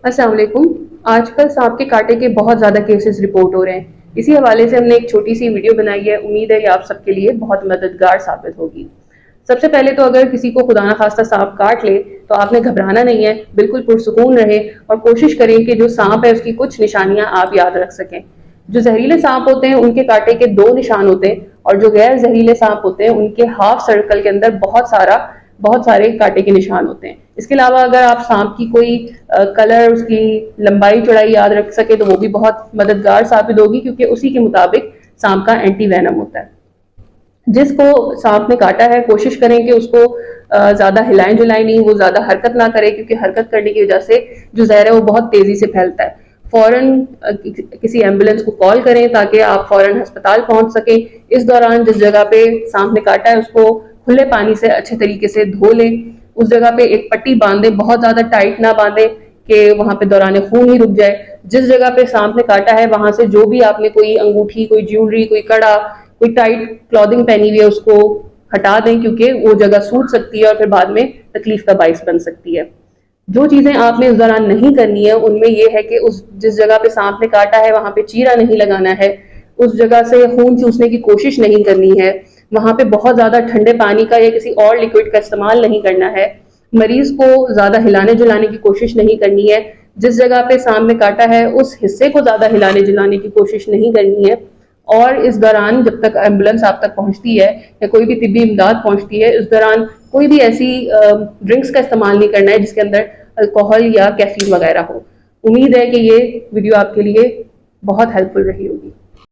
السلام علیکم۔ آج کل سانپ کے کاٹے کے بہت زیادہ کیسز رپورٹ ہو رہے ہیں۔ اسی حوالے سے ہم نے ایک چھوٹی سی ویڈیو بنائی ہے، امید ہے یہ آپ سب کے لیے بہت مددگار ثابت ہوگی۔ سب سے پہلے تو اگر کسی کو خدا نخواستہ سانپ کاٹ لے تو آپ نے گھبرانا نہیں ہے، بالکل پرسکون رہے اور کوشش کریں کہ جو سانپ ہے اس کی کچھ نشانیاں آپ یاد رکھ سکیں۔ جو زہریلے سانپ ہوتے ہیں ان کے کاٹے کے دو نشان ہوتے ہیں، اور جو غیر زہریلے سانپ ہوتے ہیں ان کے ہاف سرکل کے اندر بہت سارے کاٹے کے نشان ہوتے ہیں۔ اس کے علاوہ اگر آپ سانپ کی کوئی کلر، اس کی لمبائی چوڑائی یاد رکھ سکے تو وہ بھی بہت مددگار ثابت ہوگی، کیونکہ اسی کے مطابق سانپ کا اینٹی وینم ہوتا ہے۔ جس کو سانپ نے کاٹا ہے کوشش کریں کہ اس کو زیادہ ہلائیں جلائیں نہیں، وہ زیادہ حرکت نہ کرے، کیونکہ حرکت کرنے کی وجہ سے جو زہر ہے وہ بہت تیزی سے پھیلتا ہے۔ فوراً کسی ایمبولینس کو کال کریں تاکہ آپ فوراً ہسپتال پہنچ سکیں۔ اس دوران جس جگہ پہ سانپ نے کاٹا ہے اس کو کھلے پانی سے اچھے طریقے سے دھو لیں۔ اس جگہ پہ ایک پٹی باندھیں، بہت زیادہ ٹائٹ نہ باندھیں کہ وہاں پہ دوران خون ہی رک جائے۔ جس جگہ پہ سانپ نے کاٹا ہے وہاں سے جو بھی آپ نے کوئی انگوٹھی، کوئی جیولری، کوئی کڑا، کوئی ٹائٹ کلودنگ پہنی ہوئی ہے اس کو ہٹا دیں، کیونکہ وہ جگہ سوٹ سکتی ہے اور پھر بعد میں تکلیف کا باعث بن سکتی ہے۔ جو چیزیں آپ نے اس دوران نہیں کرنی ہے ان میں یہ ہے کہ جس جگہ پہ سانپ نے کاٹا ہے وہاں پہ چیرا نہیں لگانا ہے، اس جگہ سے خون چوسنے کی کوشش نہیں کرنی ہے، وہاں پہ بہت زیادہ ٹھنڈے پانی کا یا کسی اور لیکوڈ کا استعمال نہیں کرنا ہے، مریض کو زیادہ ہلانے جلانے کی کوشش نہیں کرنی ہے، جس جگہ پہ سانپ نے کاٹا ہے اس حصے کو زیادہ ہلانے جلانے کی کوشش نہیں کرنی ہے، اور اس دوران جب تک ایمبولینس آپ تک پہنچتی ہے یا کوئی بھی طبی امداد پہنچتی ہے اس دوران کوئی بھی ایسی ڈرنکس کا استعمال نہیں کرنا ہے جس کے اندر الکوہل یا کیفین وغیرہ ہو۔ امید ہے کہ یہ ویڈیو آپ کے لیے بہت ہیلپ فل رہی ہوگی۔